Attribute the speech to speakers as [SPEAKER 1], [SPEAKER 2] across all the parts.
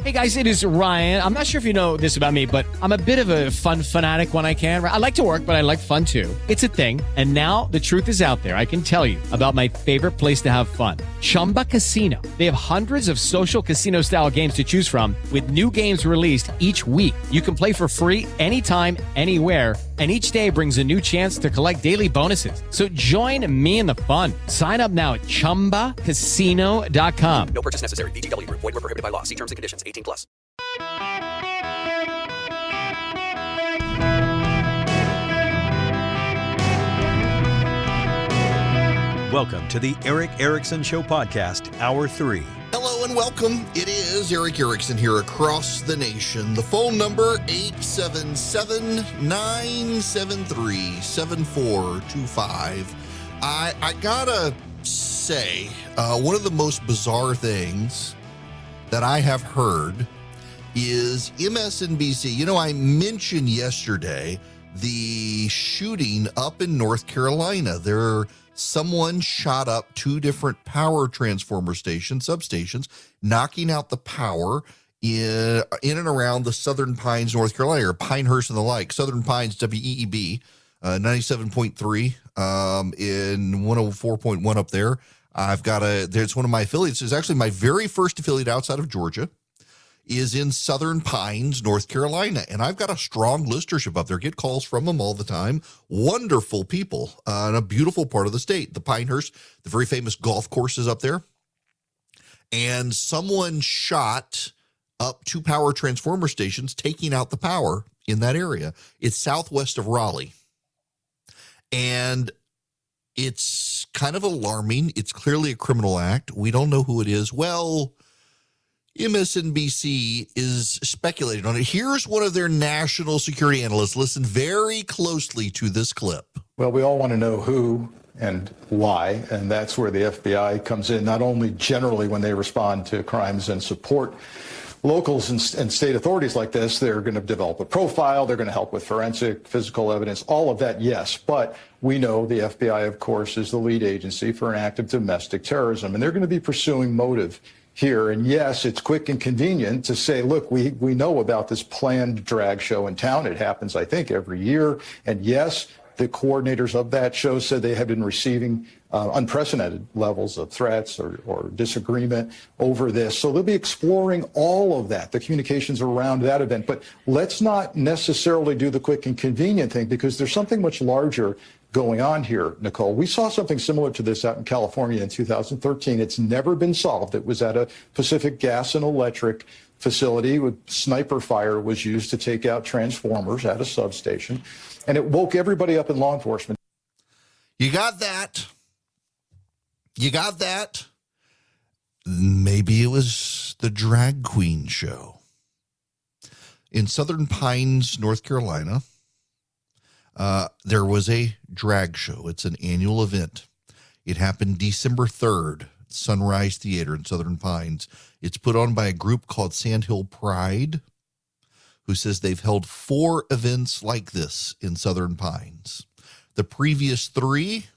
[SPEAKER 1] Hey guys, it is Ryan. I'm not sure if you know this about me, but I'm a bit of a fun fanatic when I can. I like to work, but I like fun too. It's a thing. And now the truth is out there. I can tell you about my favorite place to have fun. Chumba Casino. They have hundreds of social casino style games to choose from with new games released each week. You can play for free anytime, anywhere. And each day brings a new chance to collect daily bonuses. So join me in the fun. Sign up now at ChumbaCasino.com.
[SPEAKER 2] No purchase necessary. VGW Group. Void where prohibited by law. See terms and conditions. 18+.
[SPEAKER 3] Welcome to the Eric Erickson Show Podcast, Hour 3.
[SPEAKER 4] Hello and welcome. It is Eric Erickson here across the nation. The phone number, 877-973-7425. I gotta say, one of the most bizarre things that I have heard is MSNBC. You know, I mentioned yesterday the shooting up in North Carolina. Someone shot up two different power transformer substations, knocking out the power in and around the Southern Pines, North Carolina, or Pinehurst and the like. Southern Pines, WEEB, 97.3 in 104.1 up there. There's one of my affiliates. It's actually my very first affiliate outside of Georgia, is in Southern Pines, North Carolina. And I've got a strong listenership up there. Get calls from them all the time. Wonderful people in a beautiful part of the state. The Pinehurst, the very famous golf course is up there. And someone shot up two power transformer stations, taking out the power in that area. It's southwest of Raleigh. And it's kind of alarming. It's clearly a criminal act. We don't know who it is. Well, MSNBC is speculating on it. Here's one of their national security analysts. Listen very closely to this clip.
[SPEAKER 5] Well, we all want to know who and why, and that's where the FBI comes in, not only generally when they respond to crimes and support locals and state authorities like this. They're going to develop a profile. They're going to help with forensic, physical evidence, all of that, yes. But we know the FBI, of course, is the lead agency for an act of domestic terrorism, and they're going to be pursuing motive here. And yes, it's quick and convenient to say, look, we know about this planned drag show in town. It happens, I think, every year. And yes, the coordinators of that show said they have been receiving unprecedented levels of threats or disagreement over this. So they'll be exploring all of that, the communications around that event. But let's not necessarily do the quick and convenient thing, because there's something much larger going on here, Nicole. We saw something similar to this out in California in 2013. It's never been solved. It was at a Pacific Gas and Electric facility with sniper fire was used to take out transformers at a substation, and it woke everybody up in law enforcement.
[SPEAKER 4] You got that? You got that? Maybe it was the drag queen show in Southern Pines, North Carolina. There was a drag show. It's an annual event. It happened December 3rd, Sunrise Theater in Southern Pines. It's put on by a group called Sandhill Pride, who says they've held 4 events like this in Southern Pines. The previous 3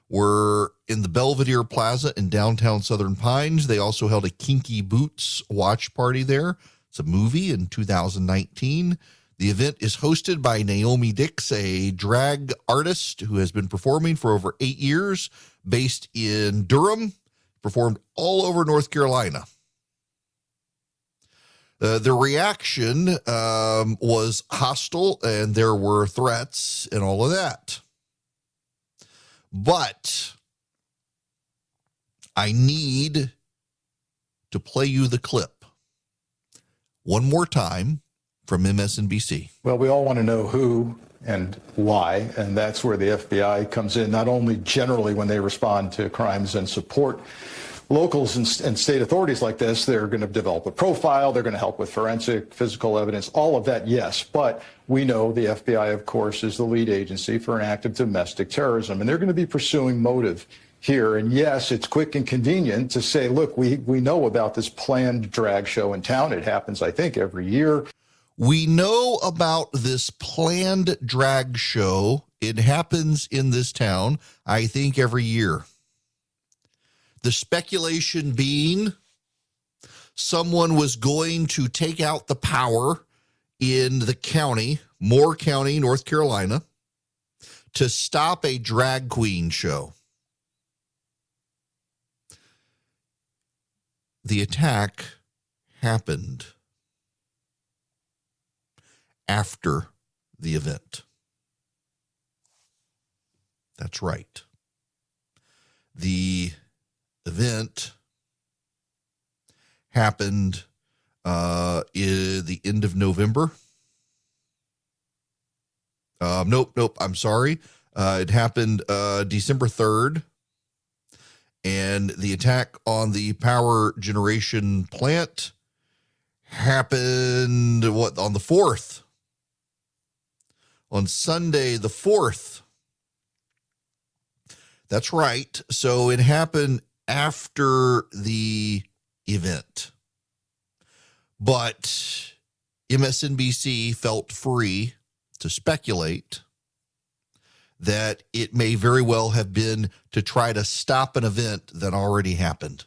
[SPEAKER 4] were in the Belvedere Plaza in downtown Southern Pines. They also held a Kinky Boots watch party there. It's a movie in 2019. The event is hosted by Naomi Dix, a drag artist who has been performing for over 8 years, based in Durham, performed all over North Carolina. The reaction was hostile, and there were threats and all of that. But I need to play you the clip one more time from MSNBC.
[SPEAKER 5] Well, we all want to know who and why, and that's where the FBI comes in, not only generally when they respond to crimes and support locals and state authorities like this. They're going to develop a profile. They're going to help with forensic, physical evidence, all of that, yes. But we know the FBI, of course, is the lead agency for an act of domestic terrorism, and they're going to be pursuing motive here. And yes, it's quick and convenient to say, look, we know about this planned drag show in town. It happens, I think, every year.
[SPEAKER 4] We know about this planned drag show. It happens in this town, I think, every year. The speculation being someone was going to take out the power in the county, Moore County, North Carolina, to stop a drag queen show. The attack happened after the event. That's right. The event happened in the end of November. Nope. I'm sorry. It happened December 3rd. And the attack on the power generation plant happened, on the 4th? On Sunday, the 4th. That's right. So it happened after the event. But MSNBC felt free to speculate that it may very well have been to try to stop an event that already happened.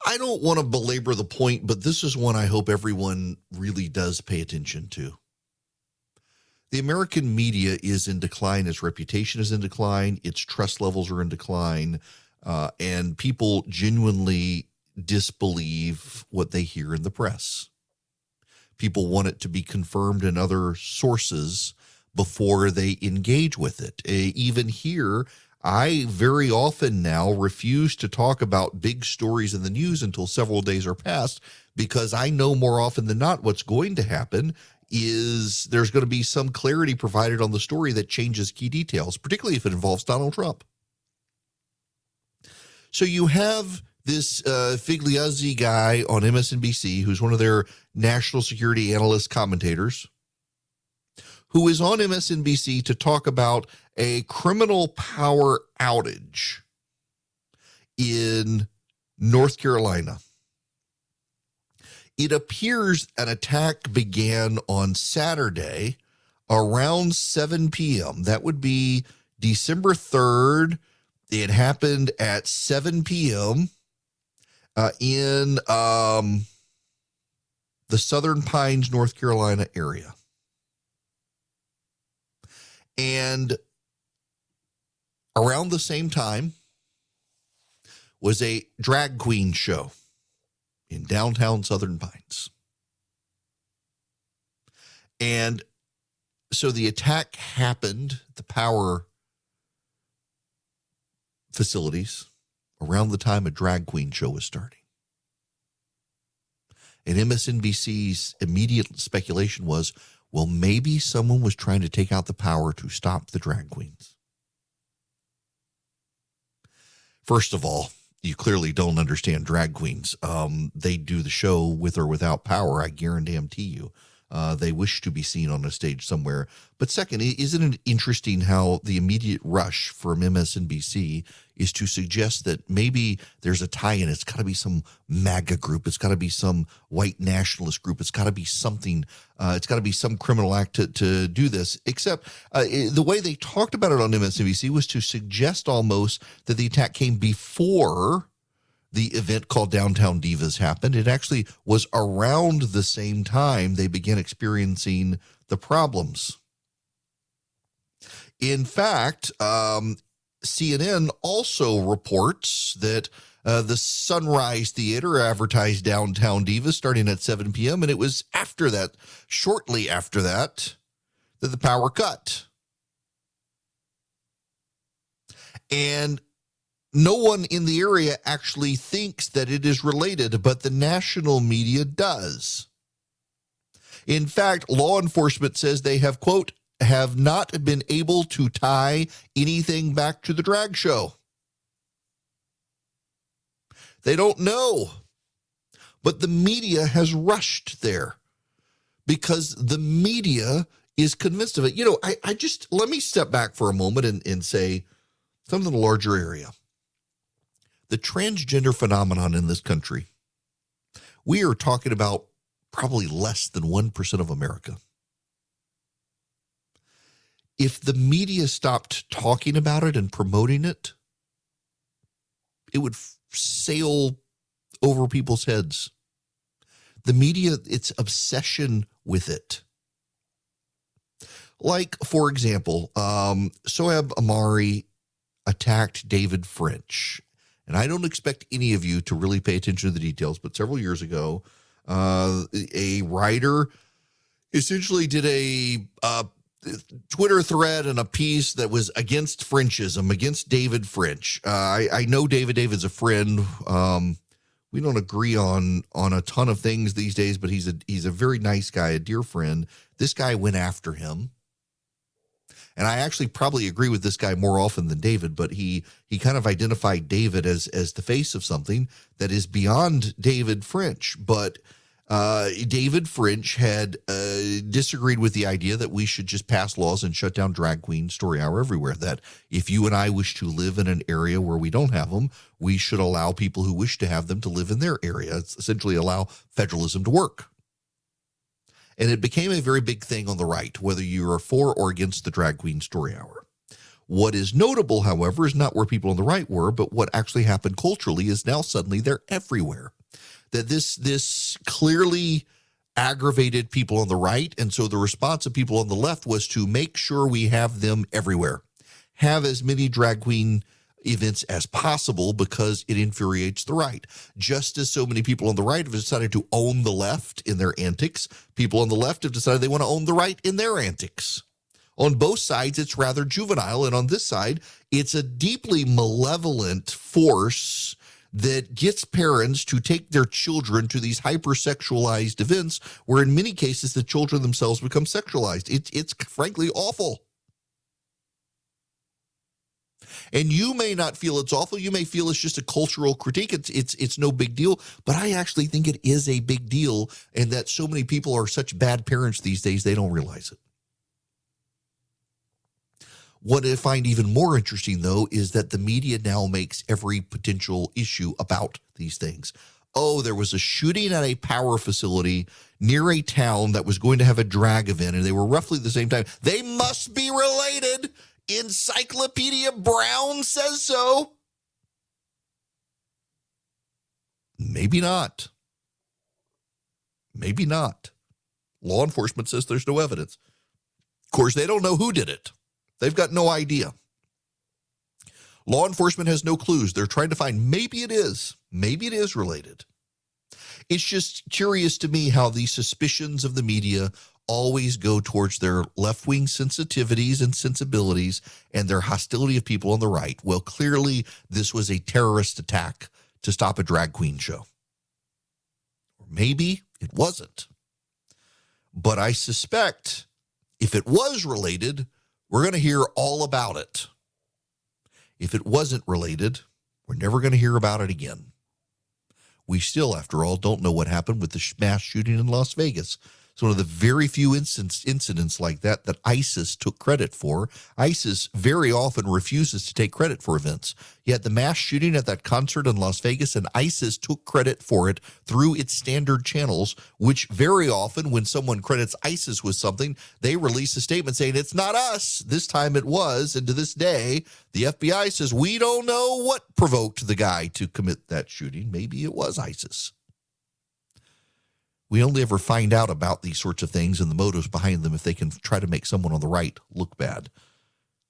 [SPEAKER 4] I don't want to belabor the point, but this is one I hope everyone really does pay attention to. The American media is in decline. Its reputation is in decline. Its trust levels are in decline. And people genuinely disbelieve what they hear in the press. People want it to be confirmed in other sources before they engage with it. Even here, I very often now refuse to talk about big stories in the news until several days are past, because I know more often than not what's going to happen is there's going to be some clarity provided on the story that changes key details, particularly if it involves Donald Trump. So you have this Figliuzzi guy on MSNBC, who's one of their national security analyst commentators, who is on MSNBC to talk about a criminal power outage in North Carolina. It appears an attack began on Saturday around 7 p.m. That would be December 3rd. It happened at 7 p.m. In the Southern Pines, North Carolina area. And around the same time was a drag queen show in downtown Southern Pines. And so the attack happened at the power facilities around the time a drag queen show was starting. And MSNBC's immediate speculation was, well, maybe someone was trying to take out the power to stop the drag queens. First of all, you clearly don't understand drag queens. They do the show with or without power, I guarantee you. They wish to be seen on a stage somewhere. But second, isn't it interesting how the immediate rush from MSNBC is to suggest that maybe there's a tie-in? It's got to be some MAGA group. It's got to be some white nationalist group. It's got to be something. It's got to be some criminal act to do this. Except the way they talked about it on MSNBC was to suggest almost that the attack came before the event called Downtown Divas happened. It actually was around the same time they began experiencing the problems. In fact, CNN also reports that the Sunrise Theater advertised Downtown Divas starting at 7 p.m., and it was after that, shortly after that, that the power cut. And no one in the area actually thinks that it is related, but the national media does. In fact, law enforcement says they have, quote, have not been able to tie anything back to the drag show. They don't know. But the media has rushed there because the media is convinced of it. You know, I just, let me step back for a moment and say something in a larger area. The transgender phenomenon in this country, we are talking about probably less than 1% of America. If the media stopped talking about it and promoting it, it would sail over people's heads. The media, its obsession with it. Like, for example, Sohaib Amari attacked David French. And I don't expect any of you to really pay attention to the details, but several years ago, a writer essentially did a Twitter thread and a piece that was against Frenchism, against David French. I know David's a friend. We don't agree on a ton of things these days, but he's a very nice guy, a dear friend. This guy went after him. And I actually probably agree with this guy more often than David, but he kind of identified David as the face of something that is beyond David French. But David French had disagreed with the idea that we should just pass laws and shut down drag queen story hour everywhere, that if you and I wish to live in an area where we don't have them, we should allow people who wish to have them to live in their area. It's essentially allow federalism to work. And it became a very big thing on the right, whether you are for or against the drag queen story hour. What is notable, however, is not where people on the right were, but what actually happened culturally is now suddenly they're everywhere. That this clearly aggravated people on the right, and so the response of people on the left was to make sure we have them everywhere. Have as many drag queen events as possible because it infuriates the right. Just as so many people on the right have decided to own the left in their antics, people on the left have decided they want to own the right in their antics. On both sides, it's rather juvenile, and on this side, it's a deeply malevolent force that gets parents to take their children to these hypersexualized events where in many cases the children themselves become sexualized. It's frankly awful. And you may not feel it's awful. You may feel it's just a cultural critique. It's no big deal. But I actually think it is a big deal, and that so many people are such bad parents these days, they don't realize it. What I find even more interesting, though, is that the media now makes every potential issue about these things. Oh, there was a shooting at a power facility near a town that was going to have a drag event, and they were roughly the same time. They must be related. Encyclopedia Brown says so. Maybe not. Maybe not. Law enforcement says there's no evidence. Of course, they don't know who did it. They've got no idea. Law enforcement has no clues. They're trying to find maybe it is related. It's just curious to me how the suspicions of the media always go towards their left-wing sensitivities and sensibilities and their hostility of people on the right. Well, clearly this was a terrorist attack to stop a drag queen show. Or maybe it wasn't. But I suspect if it was related, we're going to hear all about it. If it wasn't related, we're never going to hear about it again. We still, after all, don't know what happened with the mass shooting in Las Vegas. It's one of the very few incidents like that ISIS took credit for. ISIS very often refuses to take credit for events. Yet the mass shooting at that concert in Las Vegas, and ISIS took credit for it through its standard channels, which very often when someone credits ISIS with something, they release a statement saying, it's not us. This time it was. And to this day, the FBI says, we don't know what provoked the guy to commit that shooting. Maybe it was ISIS. We only ever find out about these sorts of things and the motives behind them if they can try to make someone on the right look bad.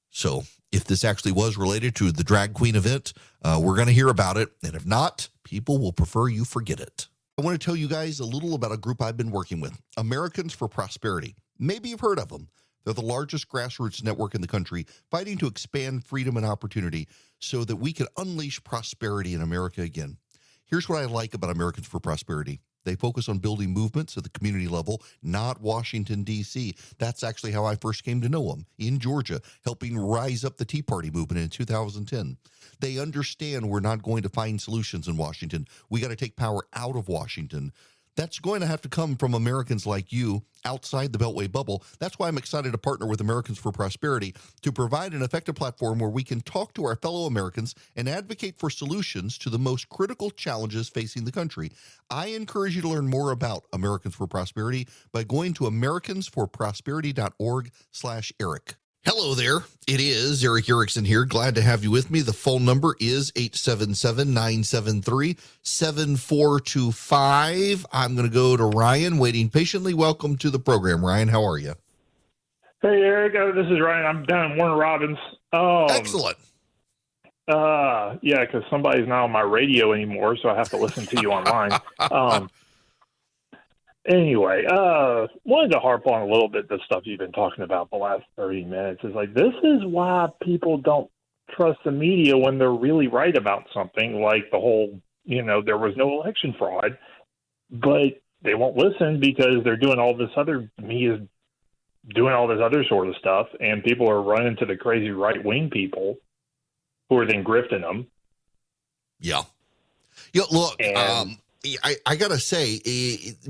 [SPEAKER 4] So if this actually was related to the drag queen event, we're going to hear about it. And if not, people will prefer you forget it. I want to tell you guys a little about a group I've been working with, Americans for Prosperity. Maybe you've heard of them. They're the largest grassroots network in the country, fighting to expand freedom and opportunity so that we can unleash prosperity in America again. Here's what I like about Americans for Prosperity. They focus on building movements at the community level, not Washington, D.C. That's actually how I first came to know them, in Georgia, helping rise up the Tea Party movement in 2010. They understand we're not going to find solutions in Washington. We got to take power out of Washington. That's going to have to come from Americans like you outside the Beltway bubble. That's why I'm excited to partner with Americans for Prosperity to provide an effective platform where we can talk to our fellow Americans and advocate for solutions to the most critical challenges facing the country. I encourage you to learn more about Americans for Prosperity by going to americansforprosperity.org/Eric. Hello there. It is Eric Erickson here. Glad to have you with me. The phone number is 877-973-7425. I'm going to go to Ryan, waiting patiently. Welcome to the program, Ryan. How are you?
[SPEAKER 6] Hey, Eric. This is Ryan. I'm down in Warner Robins.
[SPEAKER 4] Excellent.
[SPEAKER 6] Yeah, because somebody's not on my radio anymore, so I have to listen to you online. Anyway, wanted to harp on a little bit the stuff you've been talking about the last 30 minutes. Is like, this is why people don't trust the media when they're really right about something, like the whole, there was no election fraud, but they won't listen because they're doing all this other, media's doing all this other sort of stuff, and people are running to the crazy right-wing people who are then grifting them.
[SPEAKER 4] Yeah. Look, I got to say,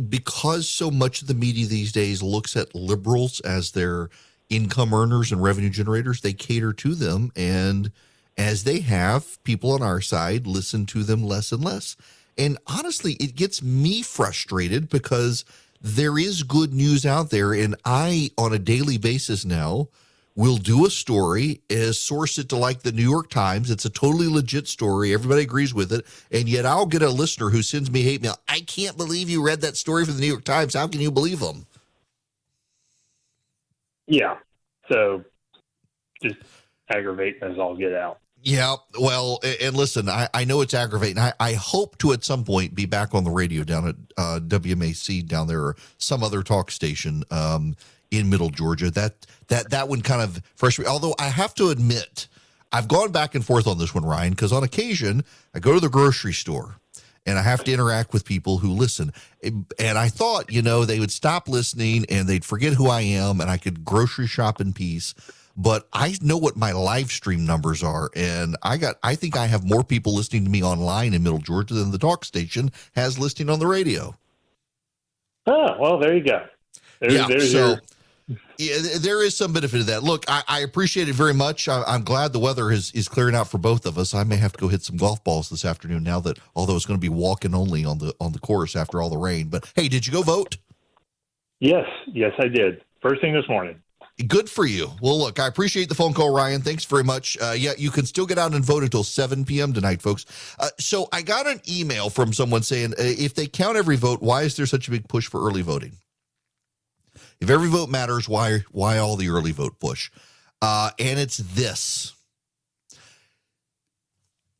[SPEAKER 4] because so much of the media these days looks at liberals as their income earners and revenue generators, they cater to them. And as they have, people on our side listen to them less and less. And honestly, it gets me frustrated because there is good news out there. And I, on a daily basis now, will do a story, source it to like the New York Times. It's a totally legit story. Everybody agrees with it. And yet I'll get a listener who sends me hate mail. I can't believe you read that story from the New York Times. How can you believe them?
[SPEAKER 6] Yeah. So just aggravating as all get out.
[SPEAKER 4] Yeah. Well, and listen, I know it's aggravating. I hope to at some point be back on the radio down at WMAC down there or some other talk station in Middle Georgia. That one kind of frustrates me. Although I have to admit, I've gone back and forth on this one, Ryan, because on occasion I go to the grocery store and I have to interact with people who listen. And I thought, they would stop listening and they'd forget who I am and I could grocery shop in peace. But I know what my live stream numbers are, and I think I have more people listening to me online in Middle Georgia than the talk station has listening on the radio.
[SPEAKER 6] Oh, well, there you go.
[SPEAKER 4] Yeah, there is some benefit to that. Look, I appreciate it very much. I'm glad the weather is clearing out for both of us. I may have to go hit some golf balls this afternoon now that, although it's going to be walking only on the course after all the rain. But hey, did you go vote?
[SPEAKER 6] Yes, I did. First thing this morning.
[SPEAKER 4] Good for you. Well, look, I appreciate the phone call, Ryan. Thanks very much. You can still get out and vote until 7 p.m. tonight, folks. So I got an email from someone saying, if they count every vote, why is there such a big push for early voting? If every vote matters, why all the early vote push? And it's this.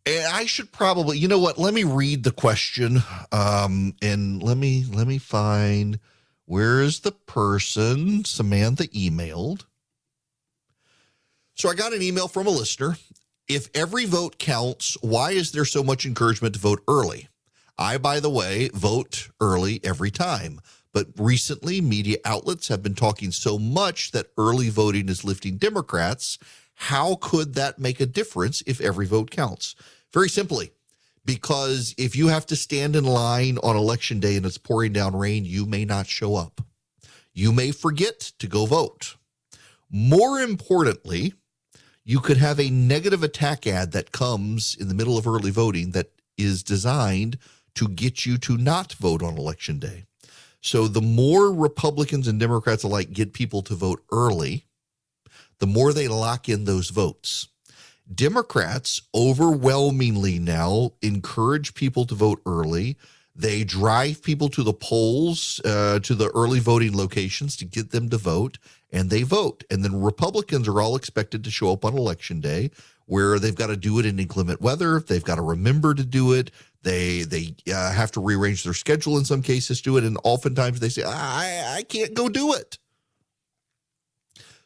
[SPEAKER 4] And I should probably, you know what? Let me read the question, and let me find. Where is the person Samantha emailed? So I got an email from a listener. If every vote counts, why is there so much encouragement to vote early? I, by the way, vote early every time. But recently, media outlets have been talking so much that early voting is lifting Democrats. How could that make a difference if every vote counts? Very simply. Because if you have to stand in line on election day and it's pouring down rain, you may not show up. You may forget to go vote. More importantly, you could have a negative attack ad that comes in the middle of early voting that is designed to get you to not vote on election day. So the more Republicans and Democrats alike get people to vote early, the more they lock in those votes. Democrats overwhelmingly now encourage people to vote early. They drive people to the polls, to the early voting locations to get them to vote, and they vote. And then Republicans are all expected to show up on election day, where they've got to do it in inclement weather. They've got to remember to do it. They have to rearrange their schedule in some cases to do it, and oftentimes they say, I can't go do it.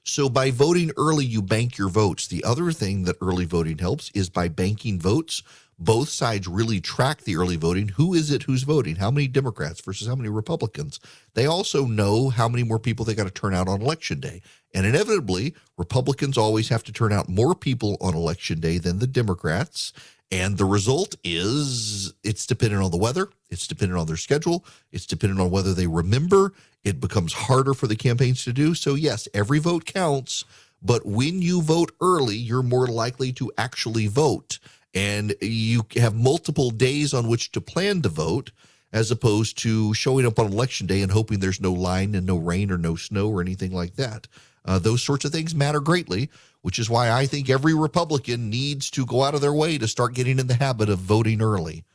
[SPEAKER 4] So by voting early, you bank your votes. The other thing that early voting helps is by banking votes. Both sides really track the early voting. Who is it who's voting? How many Democrats versus how many Republicans? They also know how many more people they got to turn out on election day. And inevitably, Republicans always have to turn out more people on election day than the Democrats. And the result is it's dependent on the weather. It's dependent on their schedule. It's dependent on whether they remember. It becomes harder for the campaigns to do. So yes, every vote counts, but when you vote early, you're more likely to actually vote. And you have multiple days on which to plan to vote, as opposed to showing up on election day and hoping there's no line and no rain or no snow or anything like that. Those sorts of things matter greatly, which is why I think every Republican needs to go out of their way to start getting in the habit of voting early.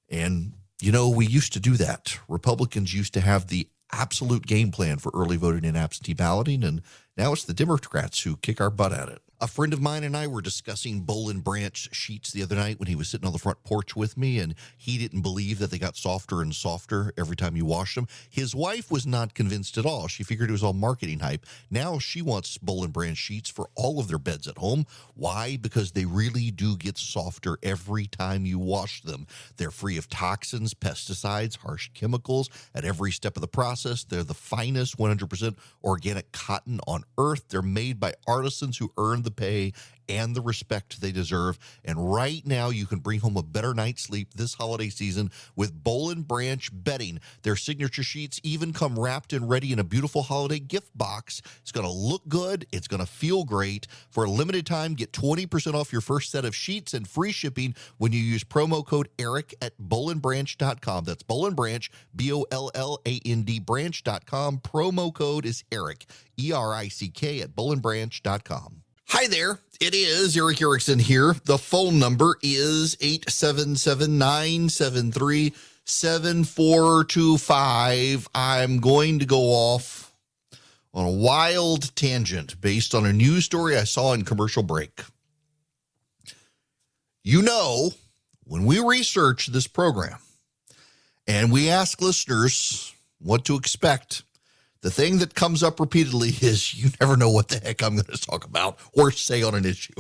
[SPEAKER 4] And, we used to do that. Republicans used to have the absolute game plan for early voting and absentee balloting, and now it's the Democrats who kick our butt at it. A friend of mine and I were discussing Boll and Branch sheets the other night when he was sitting on the front porch with me, and he didn't believe that they got softer and softer every time you washed them. His wife was not convinced at all. She figured it was all marketing hype. Now she wants Boll and Branch sheets for all of their beds at home. Why? Because they really do get softer every time you wash them. They're free of toxins, pesticides, harsh chemicals at every step of the process. They're the finest 100% organic cotton on earth. They're made by artisans who earn the pay and the respect they deserve. And right now, you can bring home a better night's sleep this holiday season with Boll and Branch bedding. Their signature sheets even come wrapped and ready in a beautiful holiday gift box. It's going to look good. It's going to feel great. For a limited time, get 20% off your first set of sheets and free shipping when you use promo code ERIC at bollandbranch.com. That's Boll and Branch, BOLLAND branch.com. Promo code is ERIC, ERICK at bollandbranch.com. Hi there, it is Eric Erickson here. The phone number is 877-973-7425. I'm going to go off on a wild tangent based on a news story I saw in commercial break. When we research this program and we ask listeners what to expect, the thing that comes up repeatedly is you never know what the heck I'm going to talk about or say on an issue.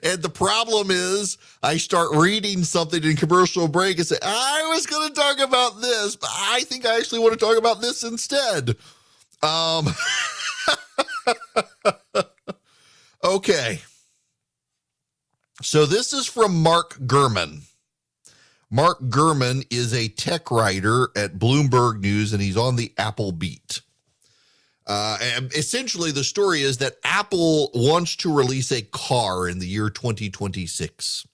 [SPEAKER 4] And the problem is I start reading something in commercial break and say, I was going to talk about this, but I think I actually want to talk about this instead. Okay. So this is from Mark Gurman. Mark Gurman is a tech writer at Bloomberg News, and he's on the Apple beat. And essentially, the story is that Apple wants to release a car in the year 2026.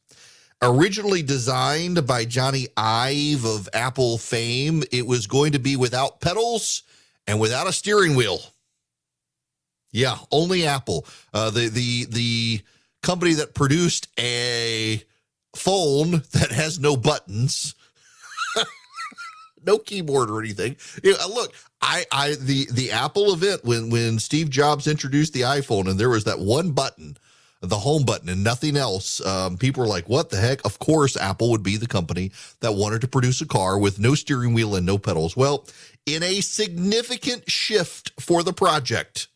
[SPEAKER 4] Originally designed by Johnny Ive of Apple fame, it was going to be without pedals and without a steering wheel. Yeah, only Apple. The company that produced a phone that has no buttons, no keyboard or anything. Look, the Apple event when Steve Jobs introduced the iPhone and there was that one button, the home button, and nothing else. People were like, what the heck? Of course, Apple would be the company that wanted to produce a car with no steering wheel and no pedals. Well, in a significant shift for the project,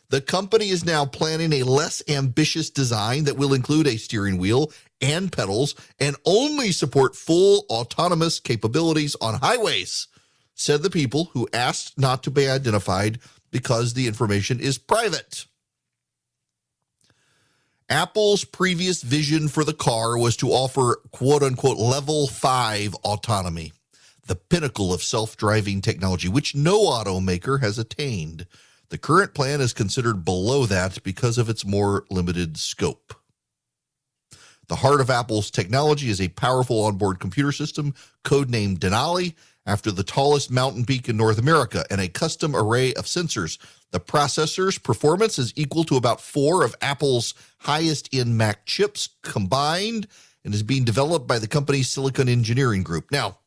[SPEAKER 4] the company is now planning a less ambitious design that will include a steering wheel and pedals and only support full autonomous capabilities on highways, said the people who asked not to be identified because the information is private. Apple's previous vision for the car was to offer quote-unquote level 5 autonomy, the pinnacle of self-driving technology, which no automaker has attained. The current plan is considered below that because of its more limited scope. The heart of Apple's technology is a powerful onboard computer system, codenamed Denali, after the tallest mountain peak in North America, and a custom array of sensors. The processor's performance is equal to about 4 of Apple's highest-end Mac chips combined and is being developed by the company's Silicon Engineering Group. Now,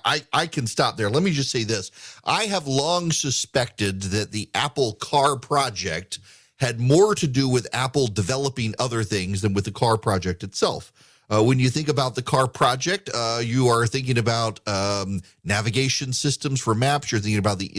[SPEAKER 4] I can stop there. Let me just say this. I have long suspected that the Apple car project had more to do with Apple developing other things than with the car project itself. When you think about the car project, you are thinking about navigation systems for maps. You're thinking about the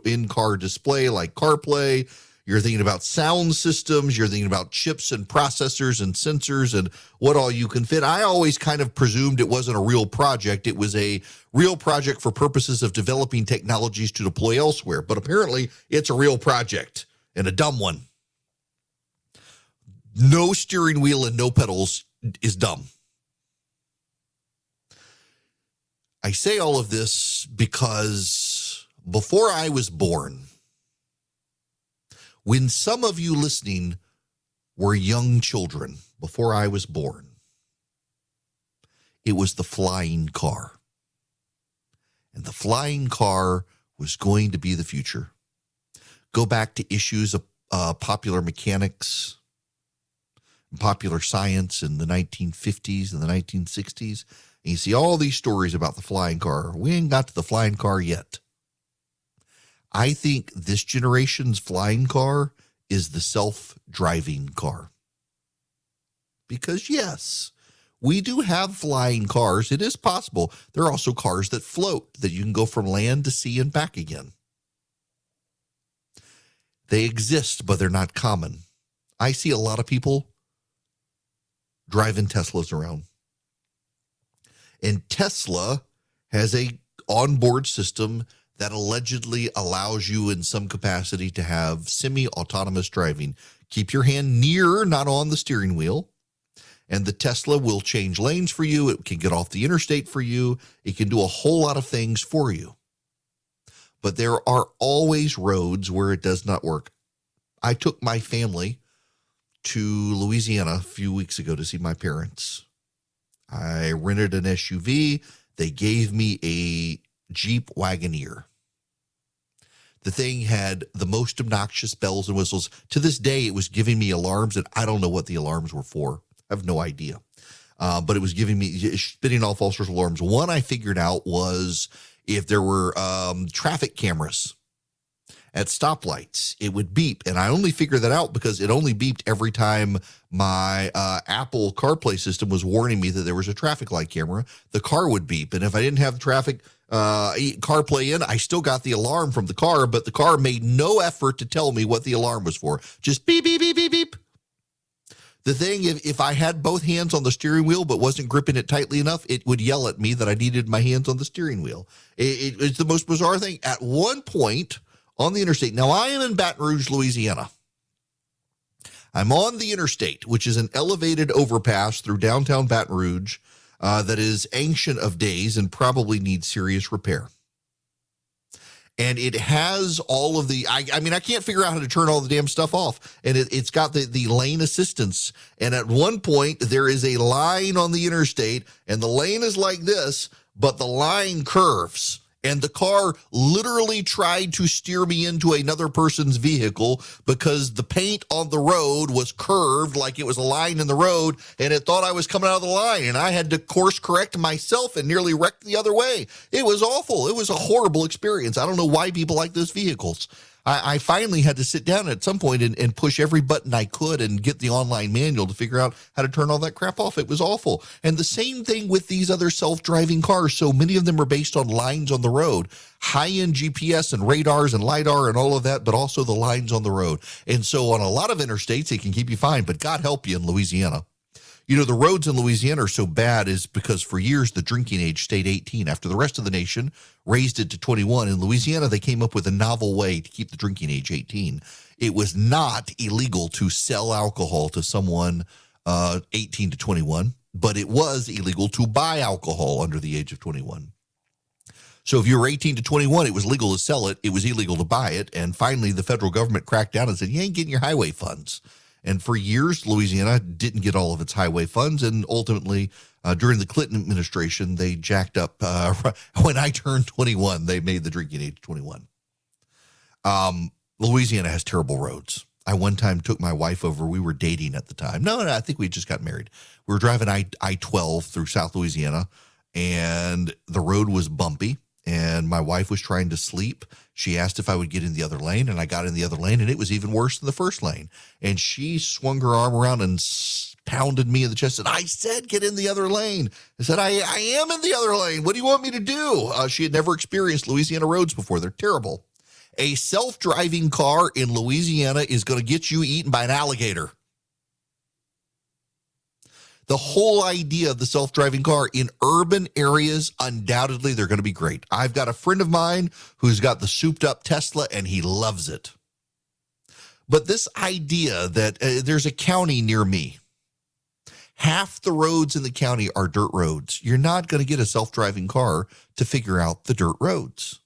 [SPEAKER 4] in-car display like CarPlay. You're thinking about sound systems. You're thinking about chips and processors and sensors and what all you can fit. I always kind of presumed it wasn't a real project. It was a real project for purposes of developing technologies to deploy elsewhere. But apparently, it's a real project and a dumb one. No steering wheel and no pedals is dumb. I say all of this because before I was born, when some of you listening were young children, before I was born, it was the flying car. And the flying car was going to be the future. Go back to issues of popular mechanics, popular science in the 1950s and the 1960s. And you see all these stories about the flying car. We ain't got to the flying car yet. I think this generation's flying car is the self-driving car. Because yes, we do have flying cars. It is possible. There are also cars that float, that you can go from land to sea and back again. They exist, but they're not common. I see a lot of people driving Teslas around. And Tesla has a onboard system that allegedly allows you in some capacity to have semi-autonomous driving. Keep your hand near, not on the steering wheel. And the Tesla will change lanes for you. It can get off the interstate for you. It can do a whole lot of things for you. But there are always roads where it does not work. I took my family to Louisiana a few weeks ago to see my parents. I rented an SUV. They gave me a Jeep Wagoneer. The thing had the most obnoxious bells and whistles. To this day, it was giving me alarms, and I don't know what the alarms were for. I have no idea. But it was giving me, spitting off all sorts of alarms. One I figured out was if there were traffic cameras at stoplights, it would beep. And I only figured that out because it only beeped every time my Apple CarPlay system was warning me that there was a traffic light camera. The car would beep. And if I didn't have the traffic CarPlay in, I still got the alarm from the car, but the car made no effort to tell me what the alarm was for. Just beep, beep, beep, beep, beep. The thing, if I had both hands on the steering wheel but wasn't gripping it tightly enough, it would yell at me that I needed my hands on the steering wheel. It's the most bizarre thing. At one point on the interstate, now I am in Baton Rouge, Louisiana. I'm on the interstate, which is an elevated overpass through downtown Baton Rouge that is ancient of days and probably needs serious repair. And it has all of the, I mean, I can't figure out how to turn all the damn stuff off. And it's got the lane assistance. And at one point, there is a line on the interstate, and the lane is like this, but the line curves. And the car literally tried to steer me into another person's vehicle because the paint on the road was curved like it was a line in the road, and it thought I was coming out of the line, and I had to course correct myself and nearly wrecked the other way. It was awful. It was a horrible experience. I don't know why people like those vehicles. I finally had to sit down at some point and push every button I could and get the online manual to figure out how to turn all that crap off. It was awful. And the same thing with these other self-driving cars. So many of them are based on lines on the road, high-end GPS and radars and LiDAR and all of that, but also the lines on the road. And so on a lot of interstates, it can keep you fine, but God help you in Louisiana. You know, the roads in Louisiana are so bad is because for years the drinking age stayed 18 after the rest of the nation raised it to 21. In Louisiana, they came up with a novel way to keep the drinking age 18. It was not illegal to sell alcohol to someone 18 to 21, but it was illegal to buy alcohol under the age of 21. So if you were 18 to 21, it was legal to sell it. It was illegal to buy it. And finally, the federal government cracked down and said, you ain't getting your highway funds. And for years, Louisiana didn't get all of its highway funds. And ultimately, during the Clinton administration, they jacked up. When I turned 21, they made the drinking age 21. Louisiana has terrible roads. I one time took my wife over. We were dating at the time. No, I think we just got married. We were driving I-12 through South Louisiana, and the road was bumpy. And my wife was trying to sleep. She asked if I would get in the other lane, and I got in the other lane, and it was even worse than the first lane. And she swung her arm around and pounded me in the chest and said, I said, get in the other lane. I said, I am in the other lane. What do you want me to do? She had never experienced Louisiana roads before. They're terrible. A self-driving car in Louisiana is going to get you eaten by an alligator. The whole idea of the self-driving car in urban areas, undoubtedly, they're going to be great. I've got a friend of mine who's got the souped-up Tesla, and he loves it. But this idea that there's a county near me, half the roads in the county are dirt roads. You're not going to get a self-driving car to figure out the dirt roads.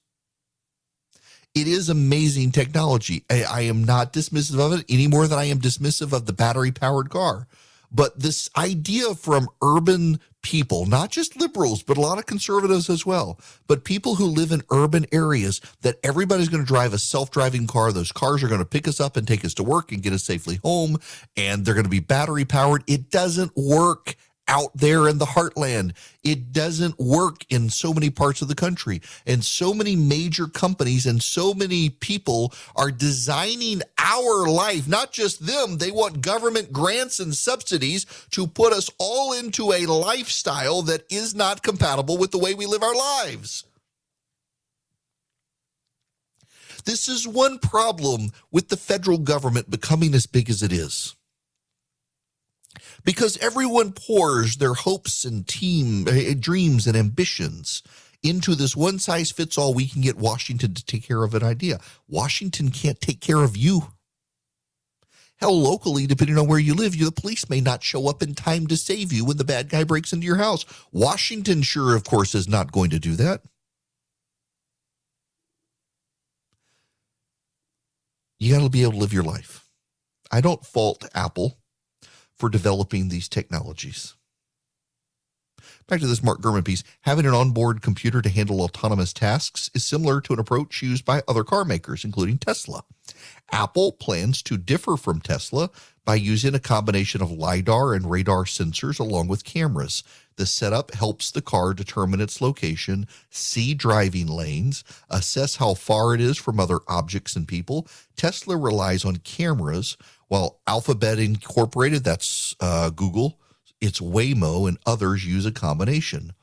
[SPEAKER 4] It is amazing technology. I am not dismissive of it any more than I am dismissive of the battery-powered car. But this idea from urban people, not just liberals, but a lot of conservatives as well, but people who live in urban areas, that everybody's going to drive a self-driving car. Those cars are going to pick us up and take us to work and get us safely home, and they're going to be battery powered. It doesn't work out there in the heartland. It doesn't work in so many parts of the country. And so many major companies and so many people are designing our life, not just them. They want government grants and subsidies to put us all into a lifestyle that is not compatible with the way we live our lives. This is one problem with the federal government becoming as big as it is. Because everyone pours their hopes and dreams and ambitions into this one-size-fits-all, we can get Washington to take care of an idea. Washington can't take care of you. Hell, locally, depending on where you live, the police may not show up in time to save you when the bad guy breaks into your house. Washington, sure, of course, is not going to do that. You got to be able to live your life. I don't fault Apple for developing these technologies. Back to this Mark Gurman piece. Having an onboard computer to handle autonomous tasks is similar to an approach used by other car makers, including Tesla. Apple plans to differ from Tesla by using a combination of LiDAR and radar sensors along with cameras. The setup helps the car determine its location, see driving lanes, assess how far it is from other objects and people. Tesla relies on cameras, while Alphabet Incorporated, that's Google, its Waymo, and others use a combination.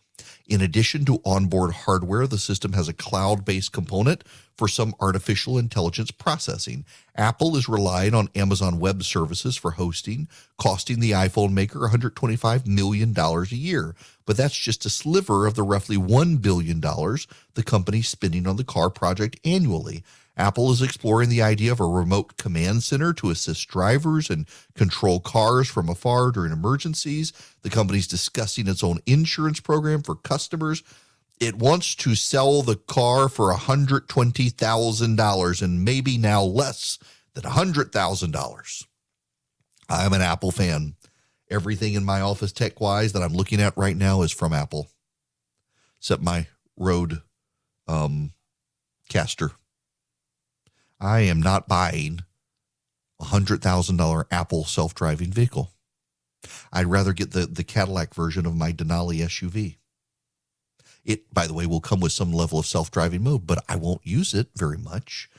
[SPEAKER 4] In addition to onboard hardware, the system has a cloud-based component for some artificial intelligence processing. Apple is relying on Amazon Web Services for hosting, costing the iPhone maker $125 million a year. But that's just a sliver of the roughly $1 billion the company's spending on the car project annually. Apple is exploring the idea of a remote command center to assist drivers and control cars from afar during emergencies. The company's discussing its own insurance program for customers. It wants to sell the car for $120,000 and maybe now less than $100,000. I'm an Apple fan. Everything in my office tech-wise that I'm looking at right now is from Apple, except my Rode Caster. I am not buying a $100,000 Apple self-driving vehicle. I'd rather get the Cadillac version of my Denali SUV. It, by the way, will come with some level of self-driving mode, but I won't use it very much.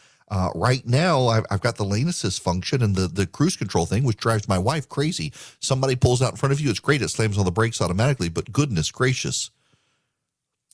[SPEAKER 4] Right now, I've got the lane assist function and the cruise control thing, which drives my wife crazy. Somebody pulls out in front of you, it's great. It slams on the brakes automatically, but goodness gracious.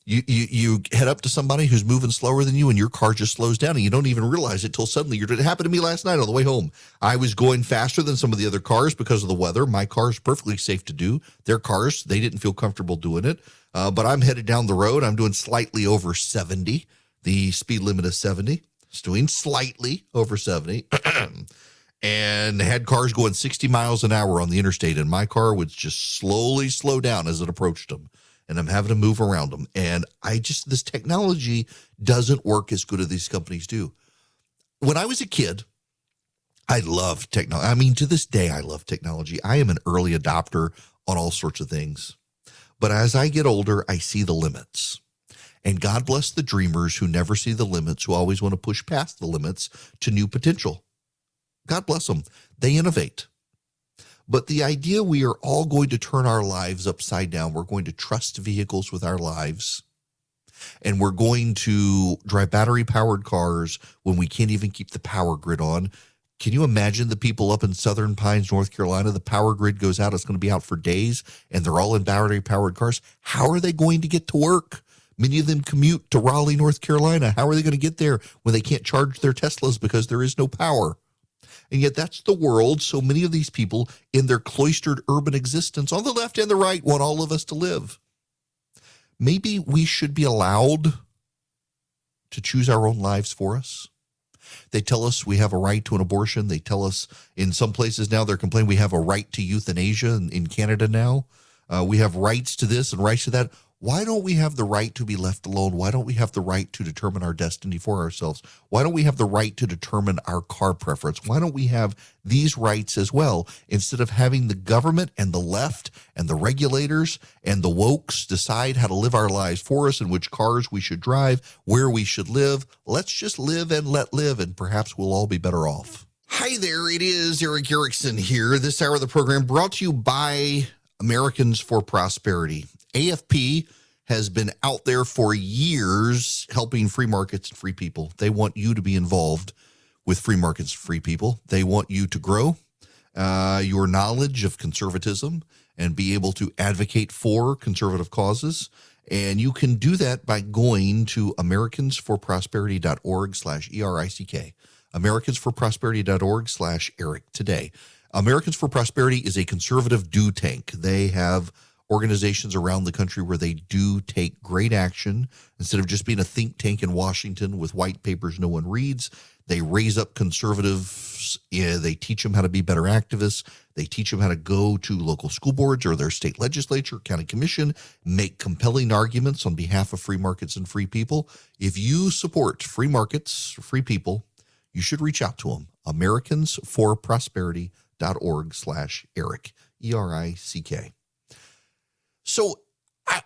[SPEAKER 4] You head up to somebody who's moving slower than you and your car just slows down and you don't even realize it till suddenly it happened to me last night on the way home. I was going faster than some of the other cars because of the weather. My car is perfectly safe to do. Their cars, they didn't feel comfortable doing it. But I'm headed down the road. I'm doing slightly over 70. The speed limit is 70. It's doing slightly over 70. And had cars going 60 miles an hour on the interstate, and my car would just slowly slow down as it approached them. And I'm having to move around them. And this technology doesn't work as good as these companies do. When I was a kid, I loved technology. I mean, to this day, I love technology. I am an early adopter on all sorts of things. But as I get older, I see the limits. And God bless the dreamers who never see the limits, who always want to push past the limits to new potential. God bless them. They innovate. But the idea we are all going to turn our lives upside down, we're going to trust vehicles with our lives, and we're going to drive battery-powered cars when we can't even keep the power grid on. Can you imagine the people up in Southern Pines, North Carolina? The power grid goes out. It's going to be out for days, and they're all in battery-powered cars. How are they going to get to work? Many of them commute to Raleigh, North Carolina. How are they going to get there when they can't charge their Teslas because there is no power? And yet that's the world so many of these people in their cloistered urban existence on the left and the right want all of us to live. Maybe we should be allowed to choose our own lives for us. They tell us we have a right to an abortion. They tell us in some places now they're complaining we have a right to euthanasia in Canada now. We have rights to this and rights to that. Why don't we have the right to be left alone? Why don't we have the right to determine our destiny for ourselves? Why don't we have the right to determine our car preference? Why don't we have these rights as well, instead of having the government and the left and the regulators and the wokes decide how to live our lives for us and which cars we should drive, where we should live? Let's just live and let live, and perhaps we'll all be better off. Hi there, it is Eric Erickson here. This hour of the program brought to you by Americans for Prosperity. AFP has been out there for years helping free markets and free people. They want you to be involved with free markets and free people. They want you to grow your knowledge of conservatism and be able to advocate for conservative causes. And you can do that by going to americansforprosperity.org/ERICK. americansforprosperity.org/Eric today. Americans for Prosperity is a conservative do tank. They have organizations around the country where they do take great action. Instead of just being a think tank in Washington with white papers no one reads, they raise up conservatives. They teach them how to be better activists. They teach them how to go to local school boards or their state legislature, county commission, make compelling arguments on behalf of free markets and free people. If you support free markets, free people, you should reach out to them. americansforprosperity.org/Eric, ERICK. So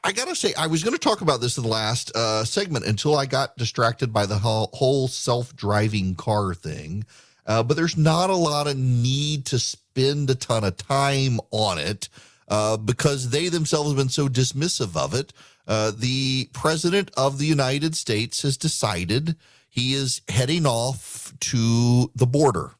[SPEAKER 4] I got to say, I was going to talk about this in the last segment until I got distracted by the whole self-driving car thing. But there's not a lot of need to spend a ton of time on it because they themselves have been so dismissive of it. The president of the United States has decided he is heading off to the border.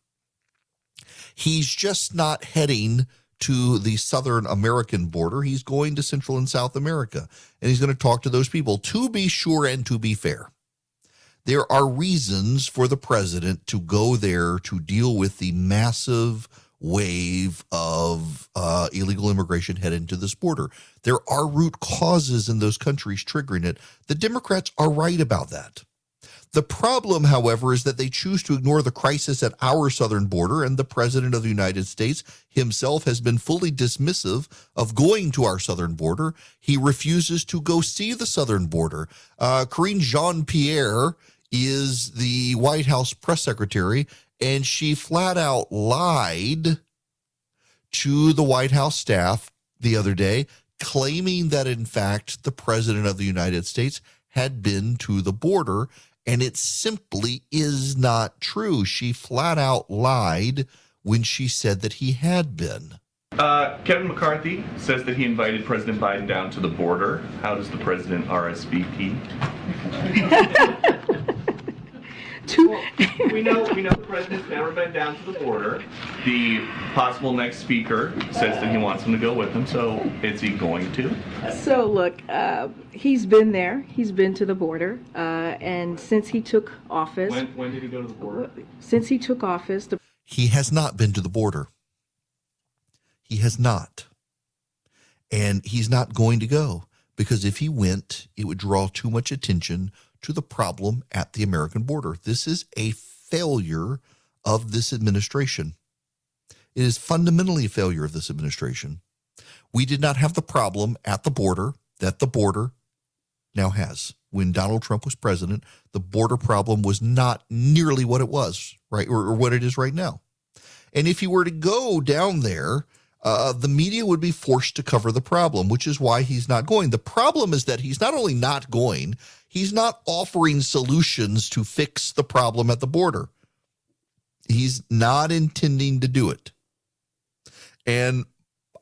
[SPEAKER 4] He's just not heading to the Southern American border. He's going to Central and South America, and he's going to talk to those people. To be sure and to be fair, there are reasons for the president to go there to deal with the massive wave of illegal immigration headed to this border. There are root causes in those countries triggering it. The Democrats are right about that. The problem, however, is that they choose to ignore the crisis at our southern border, and the president of the United States himself has been fully dismissive of going to our southern border. He refuses to go see the southern border. Karine Jean-Pierre is the White House press secretary, and she flat out lied to the White House staff the other day, claiming that, in fact, the president of the United States had been to the border. And it simply is not true. She flat out lied when she said that he had been.
[SPEAKER 7] Kevin McCarthy says that he invited President Biden down to the border. How does the president RSVP? We know the president's never been down to the border. The possible next speaker says that he wants him to go with him, so is he going to?
[SPEAKER 8] So look, he's been there. He's been to the border, and since he took office.
[SPEAKER 7] When did he go to the border?
[SPEAKER 8] Since he took office.
[SPEAKER 4] He has not been to the border. He has not. And he's not going to go, because if he went, it would draw too much attention to the problem at the American border. This is a failure of this administration. It is fundamentally a failure of this administration. We did not have the problem at the border that the border now has. When Donald Trump was president, the border problem was not nearly what it was, right, or what it is right now. And if he were to go down there, the media would be forced to cover the problem, which is why he's not going. The problem is that he's not only not going, he's not offering solutions to fix the problem at the border. He's not intending to do it. And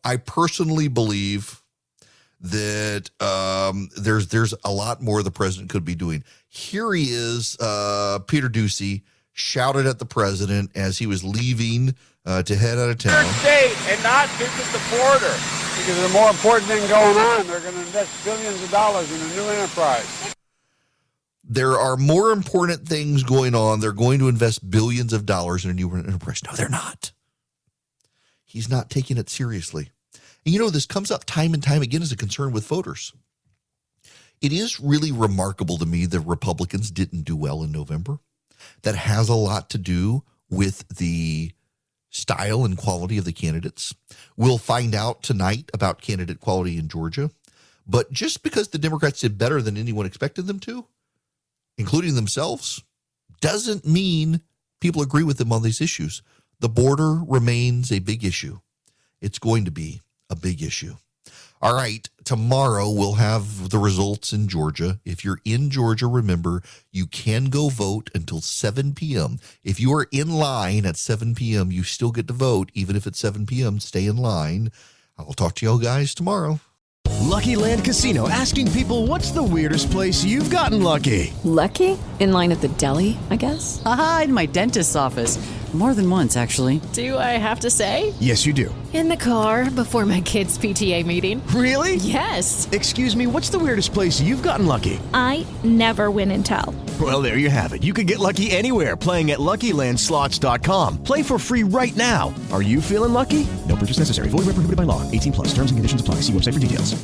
[SPEAKER 4] I personally believe that there's a lot more the president could be doing. Here he is, Peter Doocy, shouted at the president as he was leaving to head out of town.
[SPEAKER 9] State and not visit the border. Because there's a more important thing going on. They're going to invest billions of dollars in a new enterprise.
[SPEAKER 4] There are more important things going on. They're going to invest billions of dollars in a new enterprise. No, they're not. He's not taking it seriously. And you know, this comes up time and time again as a concern with voters. It is really remarkable to me that Republicans didn't do well in November. That has a lot to do with the style and quality of the candidates. We'll find out tonight about candidate quality in Georgia. But just because the Democrats did better than anyone expected them to, including themselves, doesn't mean people agree with them on these issues. The border remains a big issue. It's going to be a big issue. All right, tomorrow we'll have the results in Georgia. If you're in Georgia, remember, you can go vote until 7 p.m. If you are in line at 7 p.m., you still get to vote. Even if it's 7 p.m., stay in line. I'll talk to you guys tomorrow.
[SPEAKER 10] Lucky Land Casino, asking people, what's the weirdest place you've gotten lucky?
[SPEAKER 11] Lucky? In line at the deli, I guess?
[SPEAKER 12] Aha, in my dentist's office. More than once, actually.
[SPEAKER 11] Do I have to say?
[SPEAKER 10] Yes, you do.
[SPEAKER 11] In the car before my kids' PTA meeting.
[SPEAKER 10] Really?
[SPEAKER 11] Yes.
[SPEAKER 10] Excuse me, what's the weirdest place you've gotten lucky?
[SPEAKER 13] I never win and tell.
[SPEAKER 10] Well, there you have it. You can get lucky anywhere, playing at LuckyLandSlots.com. Play for free right now. Are you feeling lucky? No purchase necessary. Void where prohibited by law. 18+. Terms and conditions apply. See website for details.